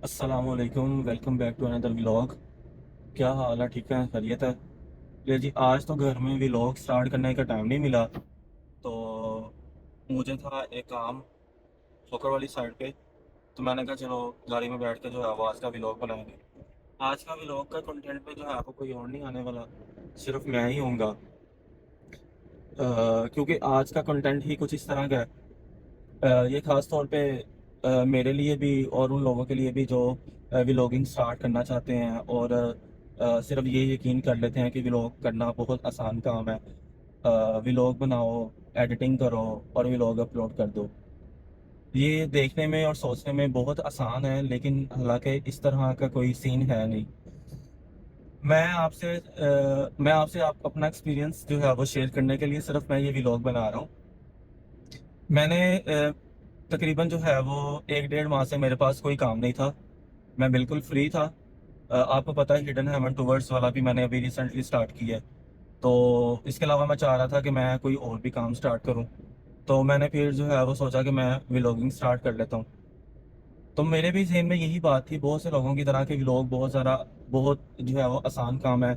अस्सलामुअलैकुम, welcome back to another vlog. क्या हाल है? ठीक है, खैरियत है? ले जी, आज तो घर में व्लॉग स्टार्ट करने का टाइम नहीं मिला, तो मुझे था एक काम ठोकर वाली साइड पे। तो मैंने कहा चलो गाड़ी में बैठ के जो है वो आज का व्लॉग बनाएंगे। आज का व्लॉग का कंटेंट पे जो है आपको कोई और नहीं आने वाला, सिर्फ मैं ही हूँगा। क्योंकि आज का कंटेंट ही कुछ इस तरह का है। ये खास तौर पे मेरे लिए भी और उन लोगों के लिए भी जो व्लॉगिंग स्टार्ट करना चाहते हैं और सिर्फ ये यकीन कर लेते हैं कि व्लॉग करना बहुत आसान काम है। व्लॉग बनाओ, एडिटिंग करो और व्लॉग अपलोड कर दो। ये देखने में और सोचने में बहुत आसान है, लेकिन हालांकि इस तरह का कोई सीन है नहीं। मैं आपसे अपना एक्सपीरियंस जो है वो शेयर करने के लिए सिर्फ मैं ये व्लॉग बना रहा हूँ। मैंने तकरीबन जो है वो 1 डेढ़ माह से मेरे पास कोई काम नहीं था। मैं बिल्कुल फ्री था। आपको पता है हिडन हेवन टूवर्ड्स वाला भी मैंने अभी रिसेंटली स्टार्ट किया है। तो इसके अलावा मैं चाह रहा था कि मैं कोई और भी काम स्टार्ट करूं। तो मैंने फिर जो है वो सोचा कि मैं व्लॉगिंग स्टार्ट कर लेता हूं। तो मेरे भी जहन में यही बात थी, बहुत से लोगों की तरह कि व्लॉग बहुत ज़्यादा बहुत जो है वो आसान काम है।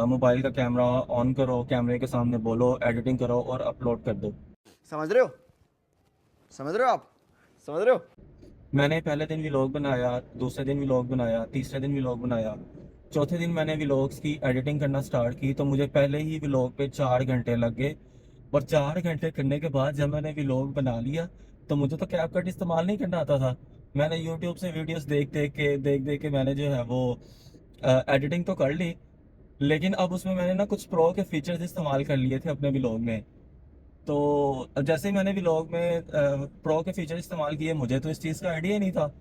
मोबाइल का कैमरा ऑन करो, कैमरे के सामने बोलो, एडिटिंग करो और अपलोड कर दो। समझ रहे हो? समझ रहे हो आप? समझ रहे हो? मैंने पहले दिन व्लॉग बनाया, दूसरे दिन व्लॉग बनाया, तीसरे दिन व्लॉग बनाया। चौथे दिन मैंने व्लॉग्स की एडिटिंग करना स्टार्ट की, तो मुझे पहले ही व्लॉग पे 4 घंटे लग गए। और 4 घंटे करने के बाद जब मैंने व्लॉग बना लिया, तो मुझे तो कैपकट इस्तेमाल नहीं करना आता था। मैंने यूट्यूब से वीडियोस देख देख के मैंने जो है वो एडिटिंग तो कर ली, लेकिन अब उसमें मैंने ना कुछ प्रो के फीचर्स इस्तेमाल कर लिए थे अपने व्लॉग में। तो जैसे ही मैंने व्लॉग में प्रो के फीचर इस्तेमाल किए, मुझे तो इस चीज़ का आइडिया ही नहीं था।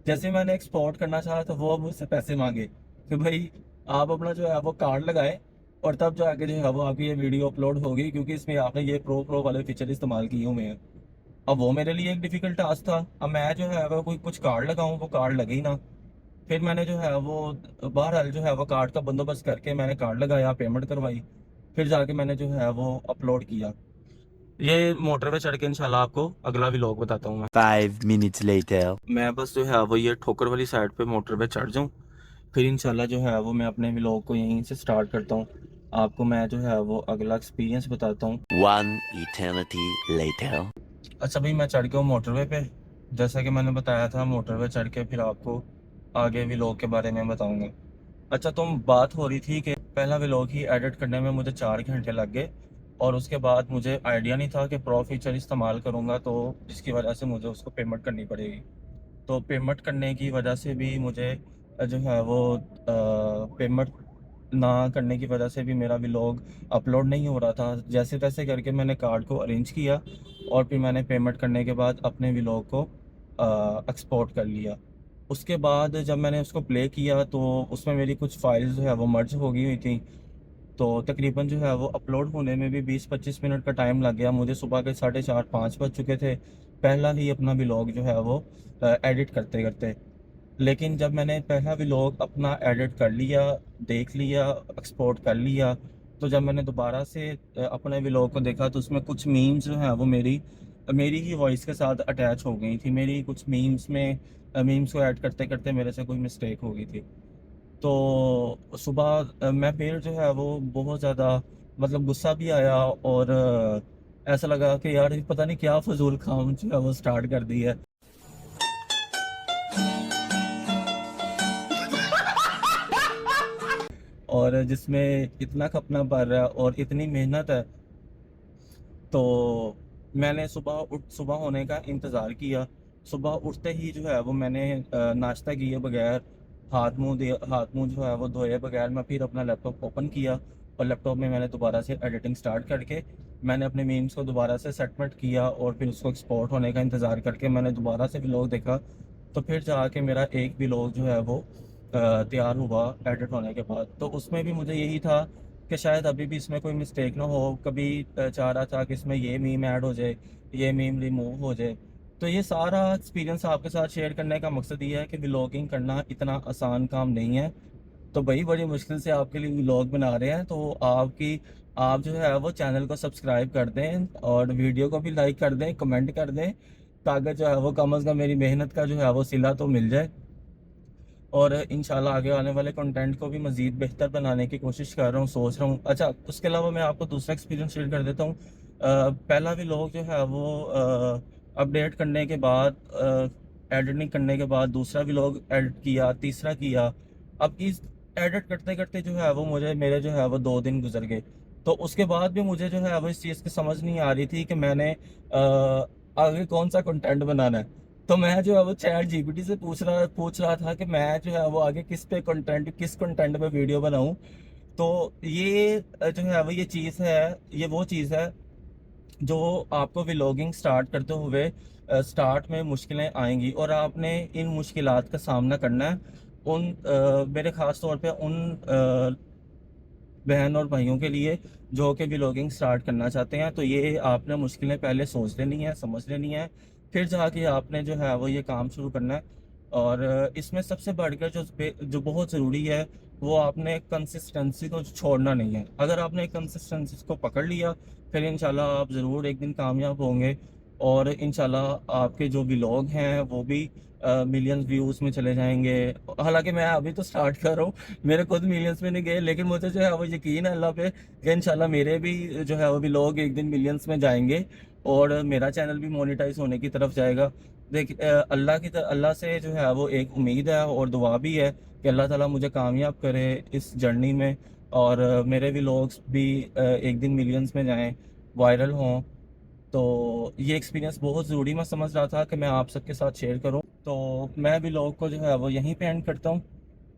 जैसे ही मैंने एक्सपोर्ट करना चाहा तो वो अब मुझसे पैसे मांगे कि भाई आप अपना जो है वो कार्ड लगाए और तब जाके जो है वो आपकी ये वीडियो अपलोड होगी, क्योंकि इसमें आपने ये प्रो प्रो वाले फीचर इस्तेमाल किए हुए हैं। अब वो मेरे लिए एक डिफिकल्ट टास्क था। अब मैं जो है वो कोई कुछ कार्ड लगाऊं, वो कार्ड लगे ही ना। फिर मैंने जो है वो बहरहाल जो है वो कार्ड का बंदोबस्त करके मैंने कार्ड लगाया, पेमेंट करवाई, फिर जाके मैंने जो है वो अपलोड किया। ये मोटर पे चढ़ के इंशाल्लाह आपको अगला व्लॉग बताता हूँ मैं। 5 minutes later. मैं बस जो है वो ये ठोकर वाली साइड पे मोटर पे चढ़ जाऊँ, फिर इंशाल्लाह जो है वो मैं अपने व्लॉग को यहीं से स्टार्ट करता हूँ। आपको मैं जो है वो अगला एक्सपीरियंस बताता हूँ। 1 eternity later. अच्छा भाई, मैं चढ़ गया हूँ मोटरवे पे। जैसा कि मैंने बताया था, मोटरवे चढ़ के फिर आपको आगे व्लॉग के बारे में बताऊंगा। अच्छा, तुम बात हो रही थी कि पहला व्लॉग ही एडिट करने में मुझे 4 घंटे लग गए, और उसके बाद मुझे आइडिया नहीं था कि प्रो फीचर इस्तेमाल करूंगा, तो जिसकी वजह से मुझे उसको पेमेंट करनी पड़ेगी। तो पेमेंट करने की वजह से भी मुझे जो है वो पेमेंट ना करने की वजह से भी मेरा व्लॉग अपलोड नहीं हो रहा था। जैसे तैसे करके मैंने कार्ड को अरेंज किया और फिर मैंने पेमेंट करने के बाद अपने व्लॉग को एक्सपोर्ट कर लिया। उसके बाद जब मैंने उसको प्ले किया तो उसमें मेरी कुछ फाइल्स जो है वो मर्ज हो गई हुई थी। तो तकरीबन जो है वो अपलोड होने में भी 20-25 मिनट का टाइम लग गया। मुझे सुबह के 4:30-5 बज चुके थे पहला ही अपना व्लॉग जो है वो एडिट करते करते। लेकिन जब मैंने पहला व्लॉग अपना एडिट कर लिया, देख लिया, एक्सपोर्ट कर लिया, तो जब मैंने दोबारा से अपने व्लॉग को देखा तो उसमें कुछ मीम्स जो हैं वो मेरी मेरी ही वॉइस के साथ अटैच हो गई थी। मेरी कुछ मीम्स में मीम्स को ऐड करते करते मेरे से कोई मिस्टेक हो गई थी। तो सुबह मैं फिर जो है वो बहुत ज़्यादा मतलब गुस्सा भी आया, और ऐसा लगा कि यार ये पता नहीं क्या फजूल काम जो है वो स्टार्ट कर दी है, और जिसमें इतना खपना पड़ रहा है और इतनी मेहनत है। तो मैंने सुबह होने का इंतज़ार किया। सुबह उठते ही जो है वो मैंने नाश्ता किए बगैर, हाथ मुंह जो है वो धोए बगैर मैं फिर अपना लैपटॉप ओपन किया, और लैपटॉप में मैंने दोबारा से एडिटिंग स्टार्ट करके मैंने अपने मीम्स को दोबारा से सेटमेंट किया, और फिर उसको एक्सपोर्ट होने का इंतज़ार करके मैंने दोबारा से व्लॉग देखा। तो फिर जाके मेरा एक व्लॉग जो है वो तैयार हुआ एडिट होने के बाद। तो उसमें भी मुझे यही था कि शायद अभी भी इसमें कोई मिस्टेक ना हो। कभी चाह रहा था कि इसमें ये मीम ऐड हो जाए, ये मीम रिमूव हो जाए। तो ये सारा एक्सपीरियंस आपके साथ शेयर करने का मकसद ये है कि व्लॉगिंग करना इतना आसान काम नहीं है। तो भाई बड़ी मुश्किल से आपके लिए व्लॉग बना रहे हैं, तो आप जो है वो चैनल को सब्सक्राइब कर दें और वीडियो को भी लाइक कर दें, कमेंट कर दें, ताकि जो है वो कम अज़ कम मेरी मेहनत का जो है वो सिला तो मिल जाए। और इंशाल्लाह आगे आने वाले कंटेंट को भी मज़ीद बेहतर बनाने की कोशिश कर रहा हूँ, सोच रहा हूँ। अच्छा, उसके अलावा मैं आपको दूसरा एक्सपीरियंस शेयर कर देता हूँ। पहला व्लॉग जो है वो अपडेट करने के बाद, एडिटिंग करने के बाद दूसरा व्लॉग एडिट किया, तीसरा किया। अब इस एडिट करते करते जो है वो मेरे जो है वो 2 दिन गुजर गए। तो उसके बाद भी मुझे जो है वो इस चीज़ की समझ नहीं आ रही थी कि मैंने आगे कौन सा कंटेंट बनाना है। तो मैं जो है वो चैट जीपीटी से पूछ रहा था कि मैं जो है वो आगे किस कंटेंट पे वीडियो बनाऊं। तो ये जो है वो ये वो चीज़ है जो आपको व्लॉगिंग स्टार्ट करते हुए स्टार्ट में मुश्किलें आएंगी, और आपने इन मुश्किलात का सामना करना है। मेरे ख़ास तौर पे उन बहन और भाइयों के लिए जो कि व्लॉगिंग स्टार्ट करना चाहते हैं। तो ये आपने मुश्किलें पहले सोच लेनी है, समझ लेनी है, फिर जाके आपने जो है वो ये काम शुरू करना है। और इसमें सबसे बढ़कर जो बहुत ज़रूरी है, वो आपने कंसिस्टेंसी को छोड़ना नहीं है। अगर आपने कंसिस्टेंसी को पकड़ लिया, फिर इंशाल्लाह आप ज़रूर एक दिन कामयाब होंगे, और इंशाल्लाह आपके जो व्लॉग हैं वो भी मिलियंस व्यूज़ में चले जाएंगे। हालांकि मैं अभी तो स्टार्ट कर रहा हूँ, मेरे खुद मिलियंस में नहीं गए, लेकिन मुझे जो है वो यकीन है अल्लाह पे कि इंशाल्लाह मेरे भी जो है वो भी लोग एक दिन मिलियंस में जाएंगे, और मेरा चैनल भी मोनेटाइज होने की तरफ जाएगा। अल्लाह से जो है वो एक उम्मीद है और दुआ भी है कि अल्लाह ताला मुझे कामयाब करे इस जर्नी में, और मेरे भी लोग भी एक दिन मिलियंस में जाएं, वायरल हों। तो ये एक्सपीरियंस बहुत ज़रूरी मैं समझ रहा था कि मैं आप सबके साथ शेयर करूं। तो मैं भी लोग को जो है वो यहीं पे एंड करता हूं।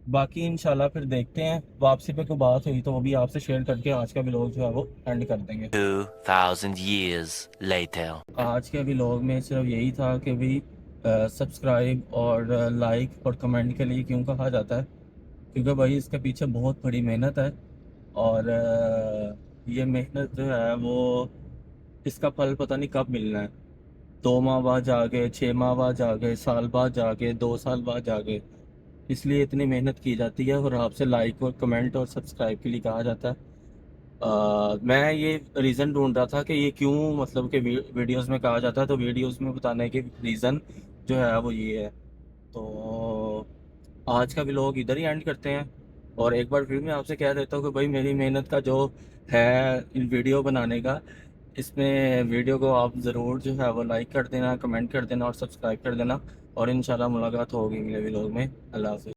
बाकी इंशाल्लाह फिर देखते हैं, वापसी पे कोई बात हुई तो वो भी आपसे शेयर करके आज का व्लॉग जो है वो एंड कर देंगे। 2000 years later. आज के व्लॉग में सिर्फ यही था कि भी सब्सक्राइब और लाइक और कमेंट के लिए क्यों कहा जाता है, क्योंकि भाई इसके पीछे बहुत बड़ी मेहनत है। और ये मेहनत जो है वो इसका फल पता नहीं कब मिलना है। 2 माह बाद जाके, 6 माह बाद जाके, साल बाद जाके, 2 साल बाद जाके, इसलिए इतनी मेहनत की जाती है और आपसे लाइक और कमेंट और सब्सक्राइब के लिए कहा जाता है। मैं ये रीज़न ढूंढ रहा था कि ये क्यों, मतलब कि वीडियोस में कहा जाता है, तो वीडियोस में बताने के रीज़न जो है वो ये है। तो आज का व्लॉग इधर ही एंड करते हैं, और एक बार फिर मैं आपसे कह देता हूँ कि भाई मेरी मेहनत का जो है इन वीडियो बनाने का, इसमें वीडियो को आप ज़रूर जो है वो लाइक कर देना, कमेंट कर देना और सब्सक्राइब कर देना, और इंशाल्लाह मुलाकात होगी अगले व्लॉग में। अल्लाह हाफ़िज़।